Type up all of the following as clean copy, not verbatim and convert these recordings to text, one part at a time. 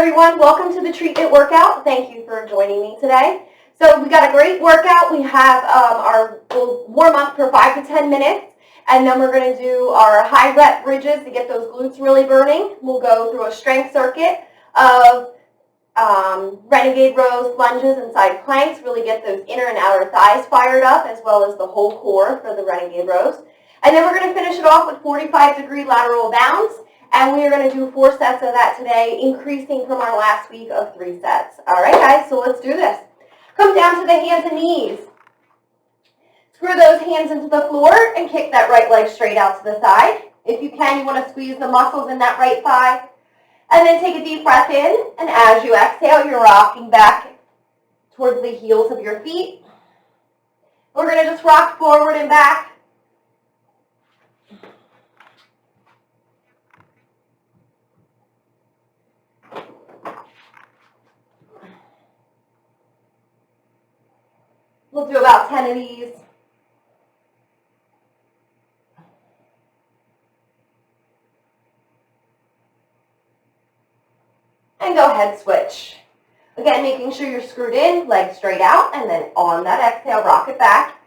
everyone, welcome to the treatment workout. Thank you for joining me today. So we got a great workout. We have we'll warm up for 5 to 10 minutes, and then we're going to do our high rep bridges to get those glutes really burning. We'll go through a strength circuit of renegade rows, lunges, and side planks, really get those inner and outer thighs fired up, as well as the whole core for the renegade rows. And then we're going to finish it off with 45-degree lateral bounds. And we are going to do 4 sets of that today, increasing from our last week of 3 sets. All right, guys, so let's do this. Come down to the hands and knees. Screw those hands into the floor and kick that right leg straight out to the side. If you can, you want to squeeze the muscles in that right thigh. And then take a deep breath in, and as you exhale, you're rocking back towards the heels of your feet. We're going to just rock forward and back. We'll do about 10 of these. And go ahead, switch. Again, making sure you're screwed in, legs straight out, and then on that exhale, rock it back.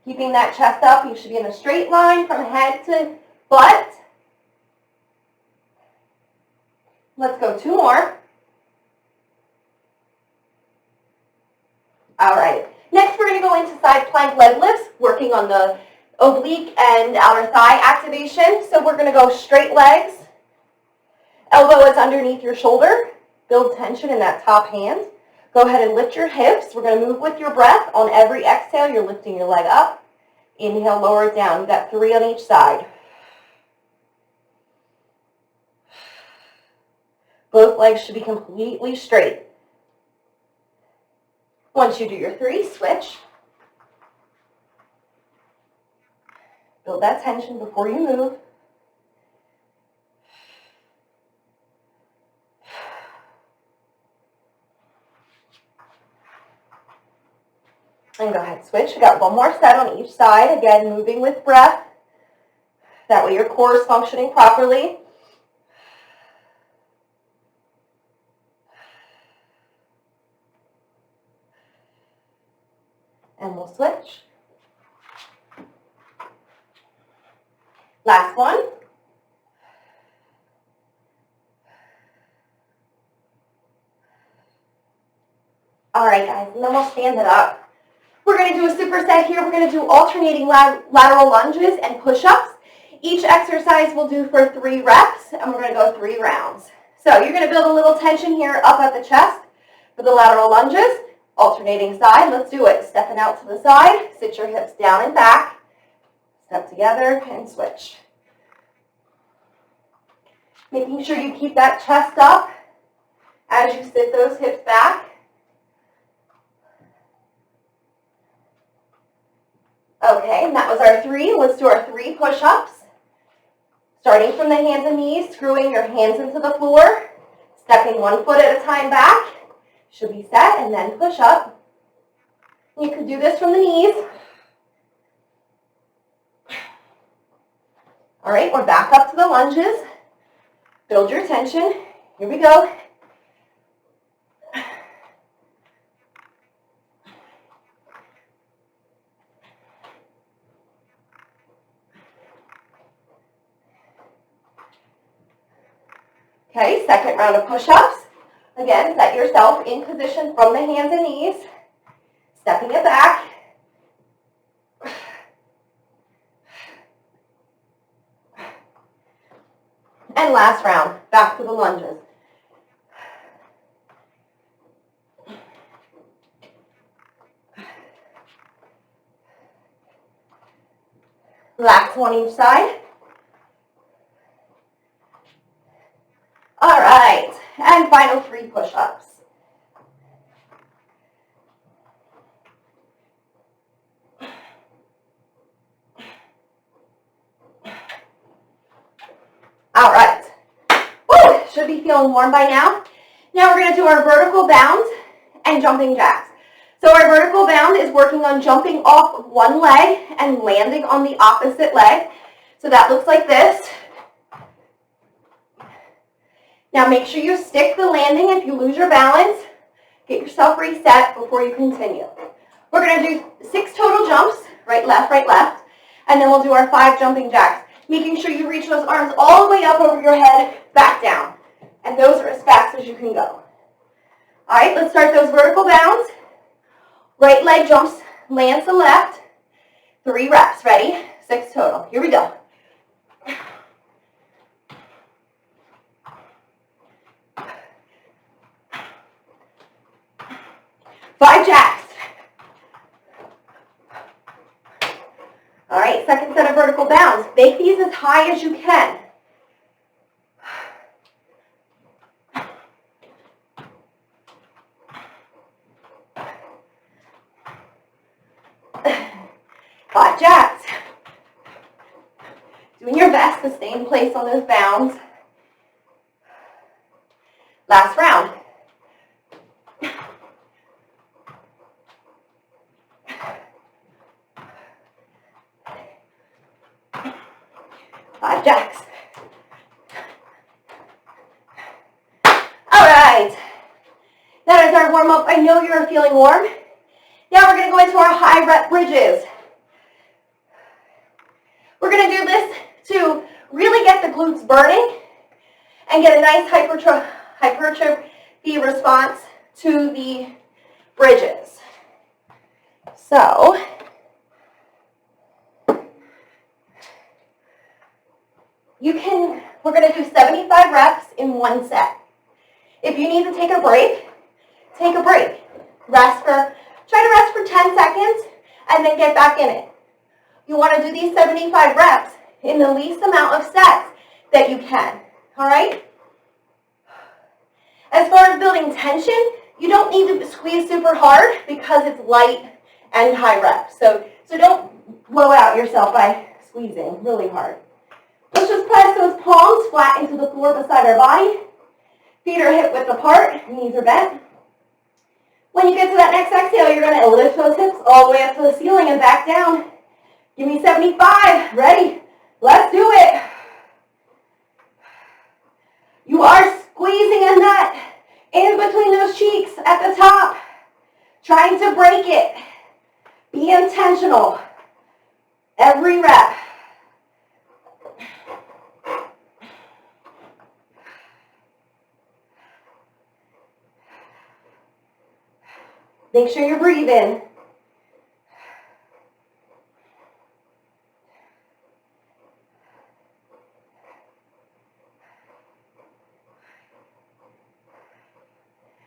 Keeping that chest up, you should be in a straight line from head to butt. Let's go 2 more. All right. Next, we're going to go into side plank leg lifts, working on the oblique and outer thigh activation. So we're going to go straight legs. Elbow is underneath your shoulder. Build tension in that top hand. Go ahead and lift your hips. We're going to move with your breath. On every exhale, you're lifting your leg up. Inhale, lower it down. We've got 3 on each side. Both legs should be completely straight. Once you do your 3, switch. Build that tension before you move. And go ahead, switch. We got 1 more set on each side. Again, moving with breath. That way your core is functioning properly. And we'll switch. Last one. All right, guys, and then we'll stand it up. We're going to do a superset here. We're going to do alternating lateral lunges and push-ups. Each exercise we'll do for 3 reps, and we're going to go 3 rounds. So you're going to build a little tension here up at the chest for the lateral lunges. Alternating side, let's do it. Stepping out to the side, sit your hips down and back. Step together and switch. Making sure you keep that chest up as you sit those hips back. Okay, and that was our 3. Let's do our 3 push-ups. Starting from the hands and knees, screwing your hands into the floor, stepping 1 foot at a time back. Should be set, and then push up. You could do this from the knees. All right, we're back up to the lunges. Build your tension. Here we go. Okay, second round of push-ups. Again, set yourself in position from the hands and knees, stepping it back. And last round, back to the lunges. Relax 1 each side. All right, and final 3 push-ups. All right. Woo, should be feeling warm by now. Now we're going to do our vertical bounds and jumping jacks. So our vertical bound is working on jumping off of one leg and landing on the opposite leg. So that looks like this. Now make sure you stick the landing. If you lose your balance, get yourself reset before you continue. We're going to do 6 total jumps, right, left, and then we'll do our 5 jumping jacks, making sure you reach those arms all the way up over your head, back down. And those are as fast as you can go. All right, let's start those vertical bounds. Right leg jumps, lands to left. 3 reps, ready? 6 total. Here we go. 5 jacks. All right, second set of vertical bounds. Make these as high as you can. Five jacks. Doing your best to stay in place on those bounds. Last round. Five jacks. All right. That is our warm-up. I know you're feeling warm. Now we're going to go into our high rep bridges. We're going to do this to really get the glutes burning and get a nice hypertrophy response to the bridges. So, we're going to do 75 reps in 1 set. If you need to take a break, take a break. Try to rest for 10 seconds and then get back in it. You want to do these 75 reps in the least amount of sets that you can, all right? As far as building tension, you don't need to squeeze super hard because it's light and high reps. So don't blow out yourself by squeezing really hard. Let's just press those palms flat into the floor beside our body. Feet are hip width apart, knees are bent. When you get to that next exhale, you're going to lift those hips all the way up to the ceiling and back down. Give me 75. Ready? Let's do it. You are squeezing a nut in between those cheeks at the top, trying to break it. Be intentional. Every rep. Make sure you're breathing.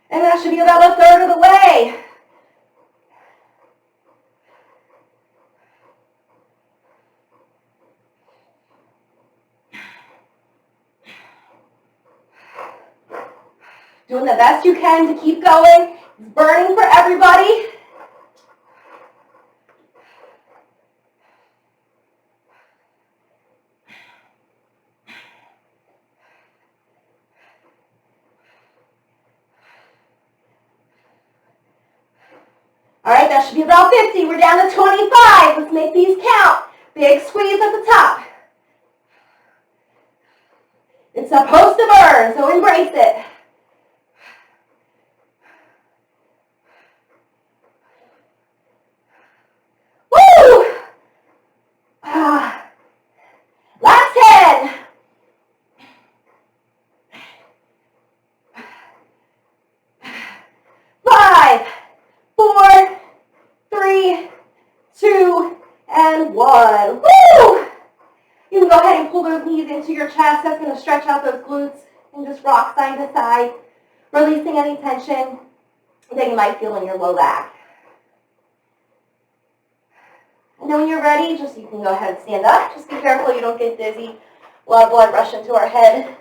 And that should be about a third of the way. Doing the best you can to keep going. It's burning for everybody. All right, that should be about 50. We're down to 25. Let's make these count. Big squeeze at the top. It's supposed to burn, so embrace it. Woo! Last 10. 5, 4, 3, 2, and 1. Woo! You can go ahead and pull those knees into your chest. That's going to stretch out those glutes and just rock side to side, releasing any tension that you might feel in your low back. And then when you're ready, you can go ahead and stand up. Just be careful you don't get dizzy. A lot of blood rushing to our head.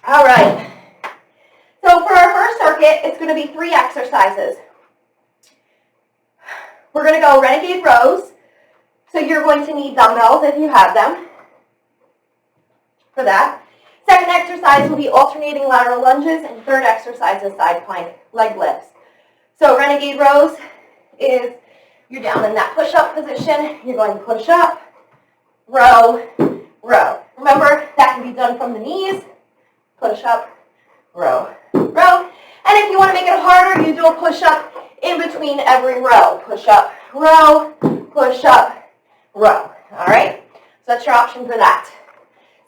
All right. So for our first circuit, it's going to be 3 exercises. We're going to go renegade rows. So you're going to need dumbbells if you have them. for that. Second exercise will be alternating lateral lunges, and third exercise is side plank leg lifts. So renegade rows is you're down in that push-up position. You're going push up, row, row. Remember, that can be done from the knees. Push up, row, row. And if you want to make it harder, you do a push-up in between every row. Push up, row, push up, row. All right? So that's your option for that.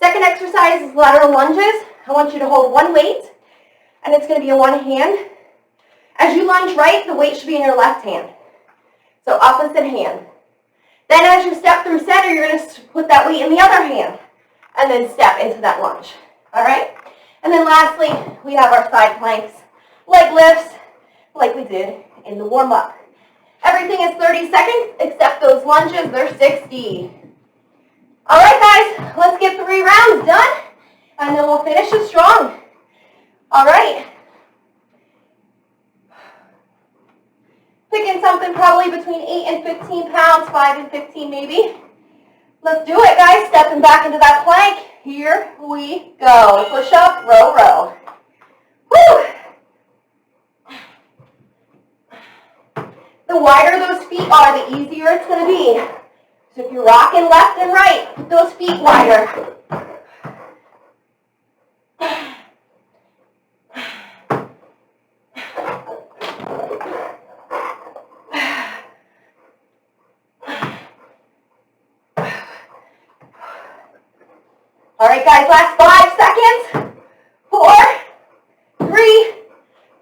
Second exercise is lateral lunges. I want you to hold one weight, and it's going to be in one hand. As you lunge right, the weight should be in your left hand. So opposite hand. Then as you step through center, you're going to put that weight in the other hand, and then step into that lunge. All right? And then lastly, we have our side planks, leg lifts, like we did in the warm-up. Everything is 30 seconds, except those lunges, they're 60. All right, guys, let's get 3 rounds done, and then we'll finish it strong. All right. Picking something probably between 8 and 15 pounds, 5 and 15 maybe. Let's do it, guys. Stepping back into that plank. Here we go. Push up, row, row. Woo! The wider those feet are, the easier it's going to be. So if you're rocking left and right, put those feet wider. All right, guys, last 5 seconds. 4, 3,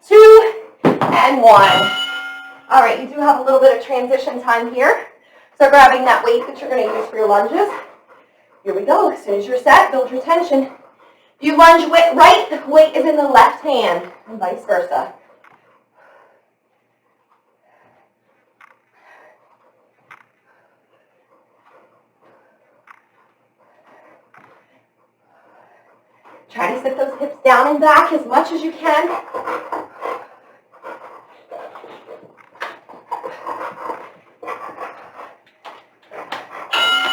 2, and 1. All right, you do have a little bit of transition time here. So grabbing that weight that you're going to use for your lunges. Here we go. As soon as you're set, build your tension. If you lunge right, the weight is in the left hand, and vice versa. Try to sit those hips down and back as much as you can.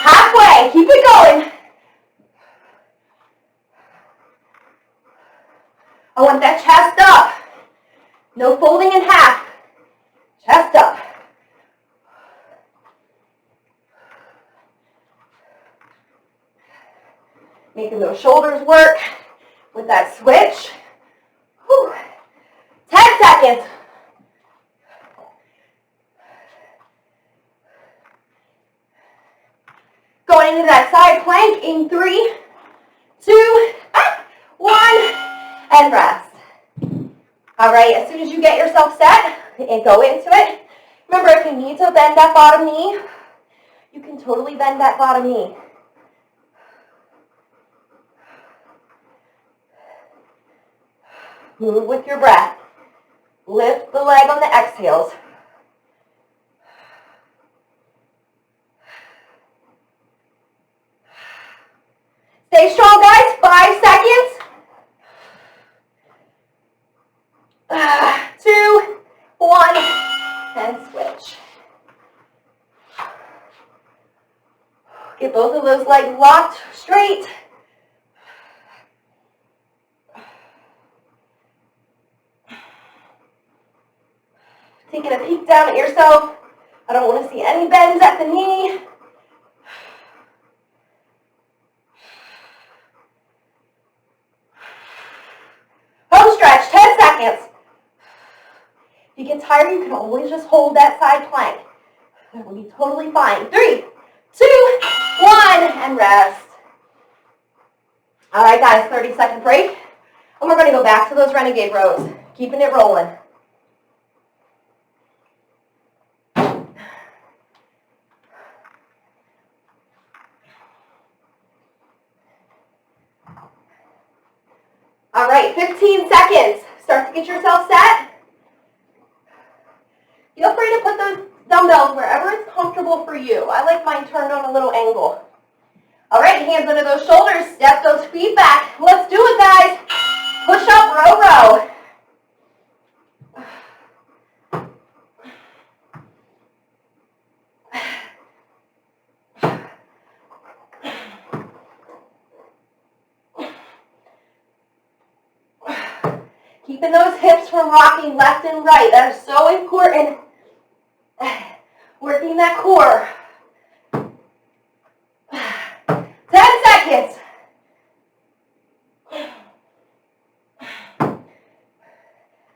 Halfway, keep it going. I want that chest up. No folding in half. Chest up. Making those shoulders work with that switch. Whew. 10 seconds. Going into that side plank in 3, 2, 1, and rest. All right, as soon as you get yourself set and go into it, remember if you need to bend that bottom knee, you can totally bend that bottom knee. Move with your breath. Lift the leg on the exhales. Stay strong, guys. 5 seconds. 2, 1, and switch. Get both of those legs locked straight. Taking a peek down at yourself. I don't want to see any bends at the knee. Home stretch, 10 seconds. If you get tired, you can always just hold that side plank. That will be totally fine. 3, 2, 1, and rest. All right, guys, 30-second break. And we're going to go back to those renegade rows, keeping it rolling. All right, 15 seconds. Start to get yourself set. Feel free to put those dumbbells wherever it's comfortable for you. I like mine turned on a little angle. All right, hands under those shoulders. Step those feet back. Let's do it, guys. Push up, row, row. Keeping those hips from rocking left and right. That is so important. Working that core. 10 seconds.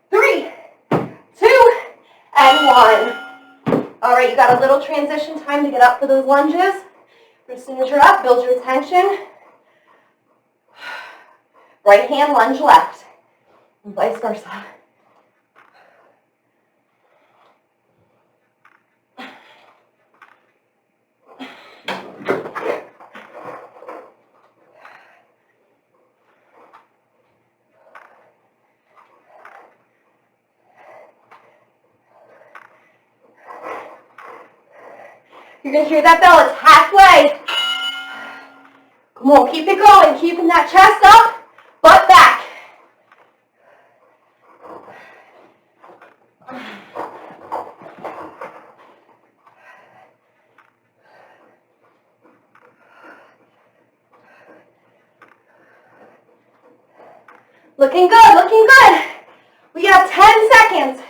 3, 2, and 1. All right, you got a little transition time to get up for those lunges. As soon as you're up, build your tension. Right hand, lunge left, and vice versa. You're going to hear that bell. It's halfway. Come on, keep it going. Keeping that chest up, butt back. Looking good, looking good. We have 10 seconds.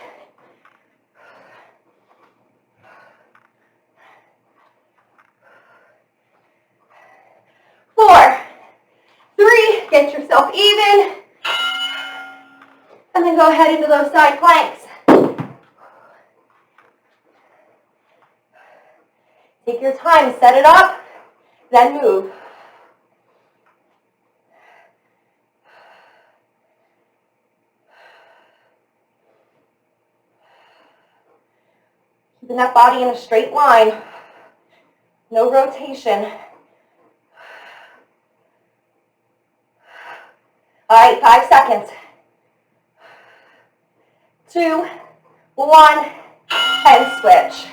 4, 3, get yourself even. And then go ahead into those side planks. Take your time, set it up, then move. Keeping that body in a straight line. No rotation. All right, 5 seconds. 2, 1, and switch.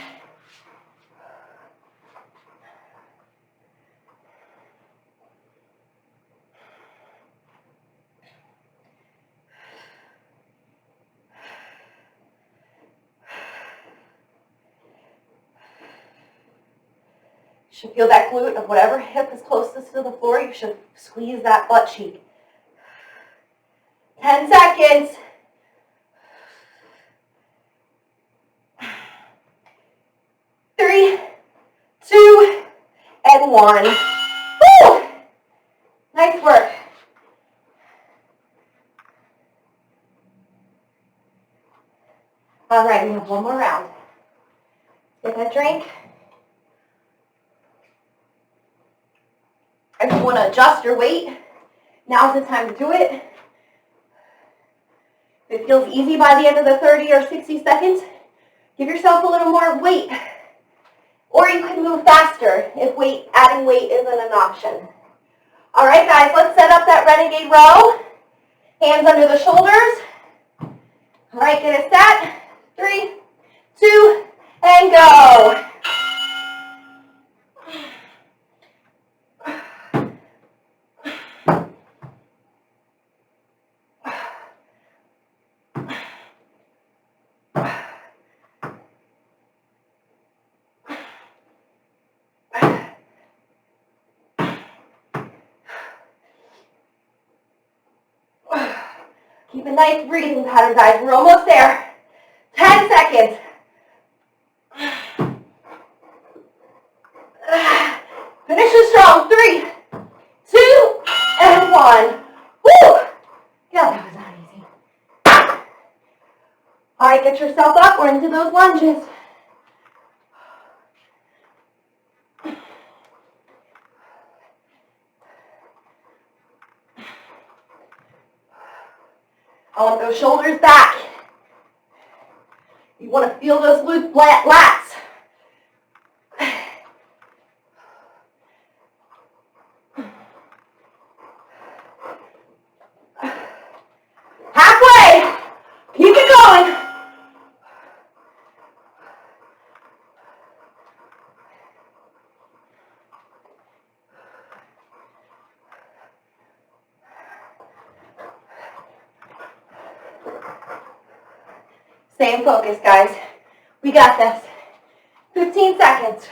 You should feel that glute of whatever hip is closest to the floor. You should squeeze that butt cheek. 10 seconds. 3, 2, and 1. Woo! Nice work. All right, we have one more round. Get that drink. If you want to adjust your weight, now's the time to do it. If it feels easy by the end of the 30 or 60 seconds, give yourself a little more weight. Or you can move faster if adding weight isn't an option. All right, guys, let's set up that renegade row. Hands under the shoulders. All right, get it set. 3, 2, and go. Keep a nice breathing pattern, guys. We're almost there. 10 seconds. Finish it strong. 3, 2, and 1. Woo! Yeah, that was not easy. All right, get yourself up. We're into those lunges. I want those shoulders back. You want to feel those loose lats. Halfway. Keep it going. Stay in focus, guys. We got this. 15 seconds.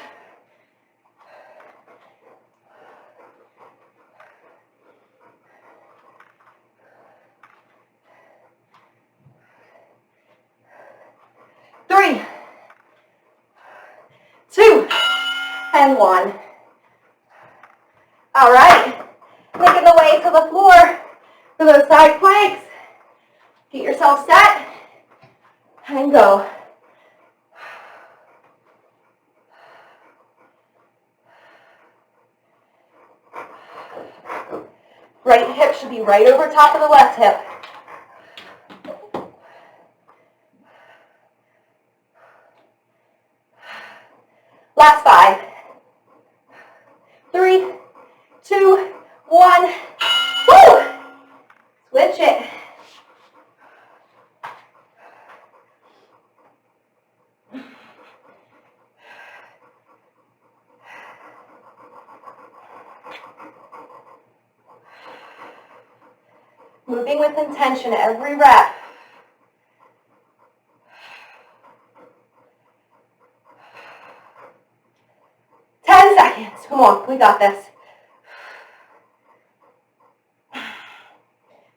and 1. All right, making the way to the floor for those side planks. Get yourself set and go. Right hip should be right over top of the left hip. Last 5. 3, 2, 1. Woo! Switch it. Moving with intention every rep. Come on, we got this.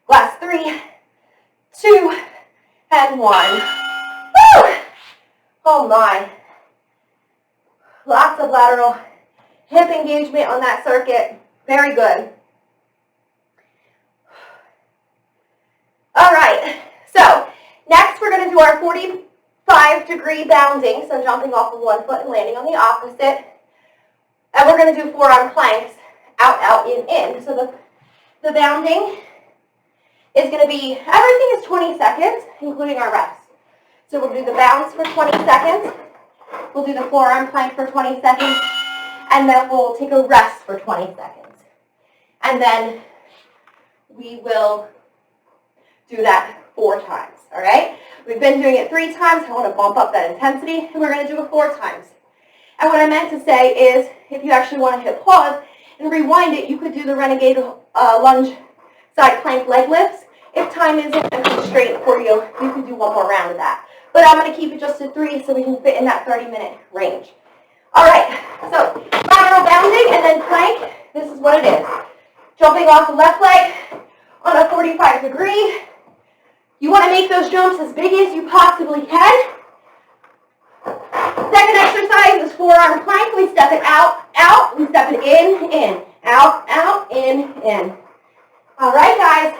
Last 3, 2, and 1. Woo! Oh my. Lots of lateral hip engagement on that circuit. Very good. All right, so next we're going to do our 45-degree bounding, so jumping off of one foot and landing on the opposite. And we're going to do forearm planks, out, out, in. So the bounding is going to be, everything is 20 seconds, including our rest. So we'll do the bounce for 20 seconds. We'll do the forearm plank for 20 seconds. And then we'll take a rest for 20 seconds. And then we will do that 4 times, all right? We've been doing it 3 times. I want to bump up that intensity, and we're going to do it 4 times. And what I meant to say is, if you actually want to hit pause and rewind it, you could do the renegade lunge side plank leg lifts. If time isn't a constraint for you, you can do one more round of that. But I'm going to keep it just to 3 so we can fit in that 30-minute range. All right, so lateral bounding and then plank. This is what it is. Jumping off the left leg on a 45-degree. You want to make those jumps as big as you possibly can. Second exercise is forearm plank. We step it out, out. We step it in, out, out, in. All right, guys.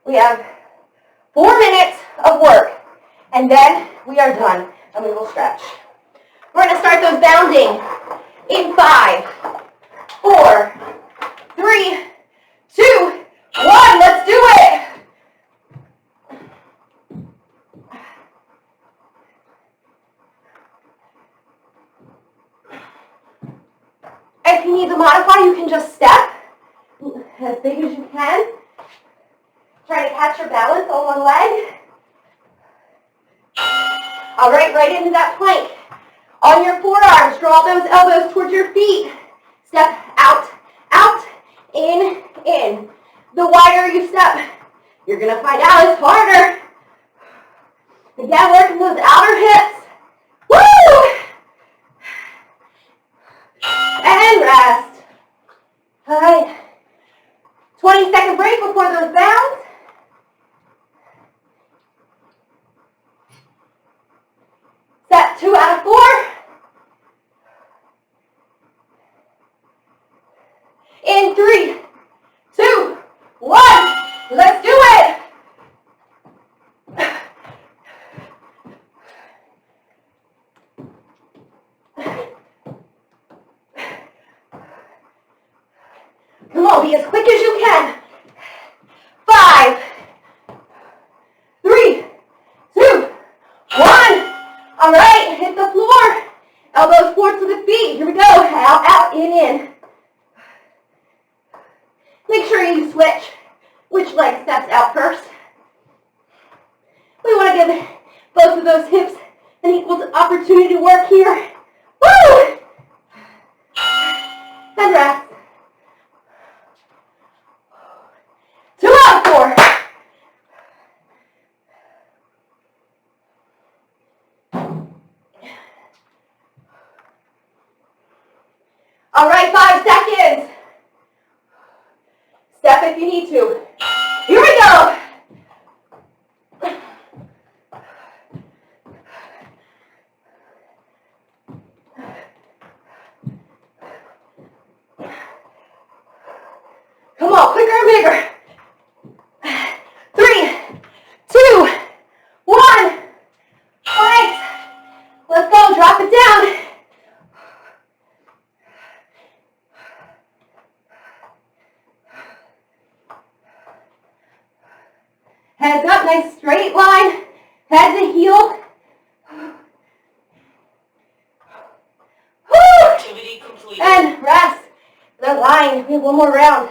We have 4 minutes of work, and then we are done, and we will stretch. We're going to start those bounding in 5, 4, 3, 2, 1. Let's do it. If you need to modify, you can just step as big as you can. Try to catch your balance on one leg. All right, right into that plank. On your forearms, draw those elbows towards your feet. Step out, out, in. The wider you step, you're going to find out it's harder. Again, working those outer hips. Woo! And rest. All right. 20-second break before those bounds. Set 2 out of 4. In 3, 2, 1. Let's do it. Come on, be as quick as you can. 5, 3, 2, 1. All right, hit the floor. Elbows forward to the feet. Here we go. Out, out, in. Make sure you switch which leg steps out first. We want to give both of those hips an equal opportunity to work here. Woo! And rest. 2 out of 4. All right, 5 seconds. Step if you need to. Here we go. and bigger. 3, 2, 1. Planks. Let's go. Drop it down. Heads up, nice straight line. Head to heel. Woo! Activity completed. And rest. They're lying. We have one more round.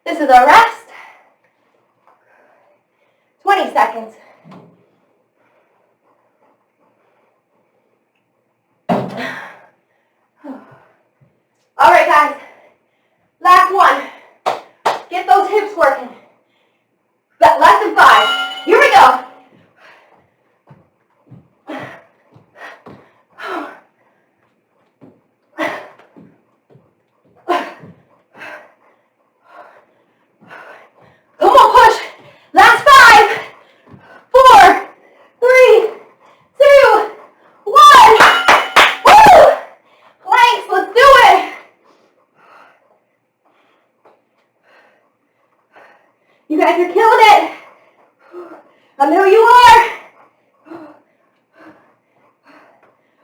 This is our rest. 20 seconds. All right, guys. Last one. Get those hips working. Less than 5. Here we go. Come on, push. Last 5, 4, 3, 2, 1. Woo! Planks, let's do it. You guys are killing it. I know you are.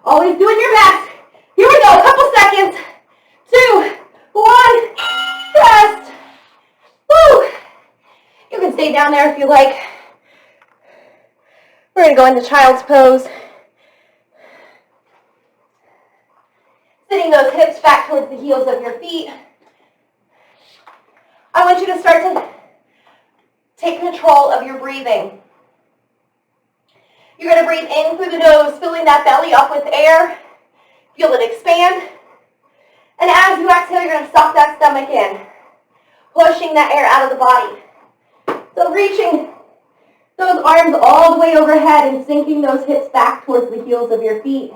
Always doing your best. Here we go, a couple seconds. 2, 1, rest. Woo! You can stay down there if you like. We're going to go into child's pose. Sitting those hips back towards the heels of your feet. I want you to start to take control of your breathing. You're going to breathe in through the nose, filling that belly up with air. Feel it expand. And as you exhale, you're going to suck that stomach in, pushing that air out of the body. So reaching those arms all the way overhead and sinking those hips back towards the heels of your feet.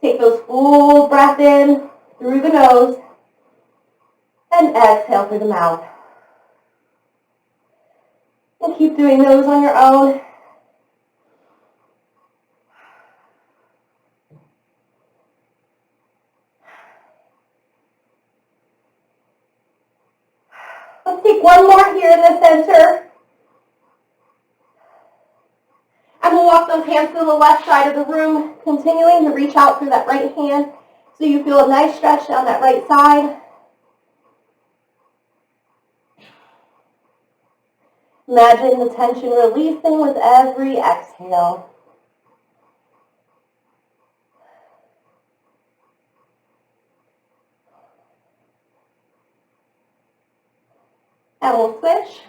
Take those full breath in through the nose and exhale through the mouth. And keep doing those on your own. Let's take one more here in the center. And we'll walk those hands to the left side of the room, continuing to reach out through that right hand so you feel a nice stretch down that right side. Imagine the tension releasing with every exhale. And we'll switch.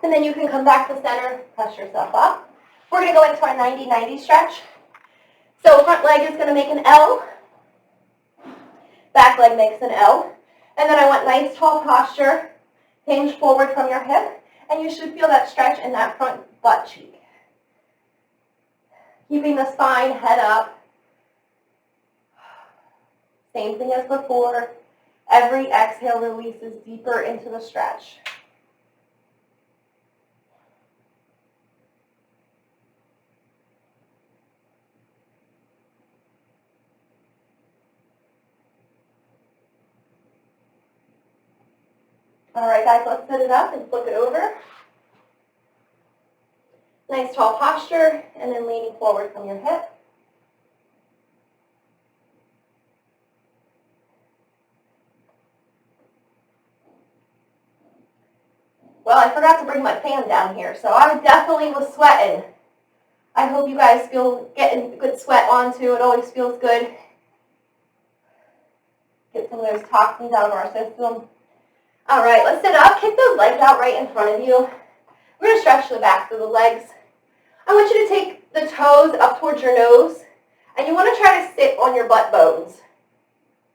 And then you can come back to center, press yourself up. We're going to go into our 90-90 stretch. So front leg is going to make an L. Back leg makes an L. And then I want nice tall posture, hinge forward from your hip, and you should feel that stretch in that front butt cheek. Keeping the spine, head up. Same thing as before. Every exhale releases deeper into the stretch. All right, guys, let's set it up and flip it over. Nice tall posture, and then leaning forward from your hip. Well, I forgot to bring my fan down here, so I definitely was sweating. I hope you guys feel getting good sweat on too. It always feels good. Get some of those toxins out of our system. All right, let's sit up. Kick those legs out right in front of you. We're going to stretch the backs of the legs. I want you to take the toes up towards your nose, and you want to try to sit on your butt bones.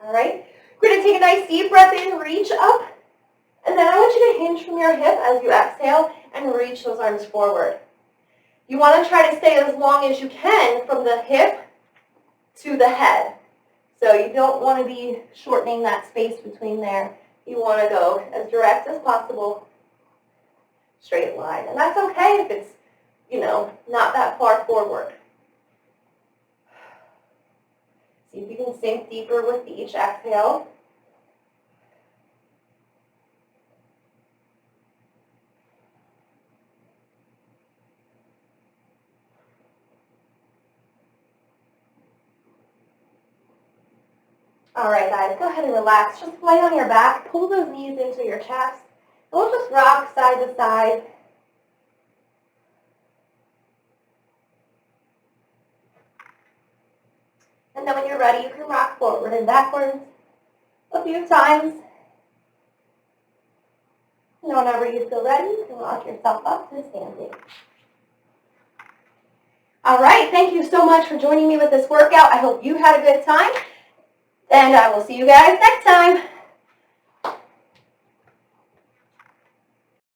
All right? We're going to take a nice deep breath in, reach up, and then I want you to hinge from your hip as you exhale and reach those arms forward. You want to try to stay as long as you can from the hip to the head. So you don't want to be shortening that space between there. You want to go as direct as possible, straight line. And that's okay if it's, not that far forward. See if you can sink deeper with each exhale. All right, guys, go ahead and relax. Just lay on your back, pull those knees into your chest. And we'll just rock side to side. And then when you're ready, you can rock forward and backwards a few times. And whenever you feel ready, you can rock yourself up to standing. All right, thank you so much for joining me with this workout. I hope you had a good time. And I will see you guys next time.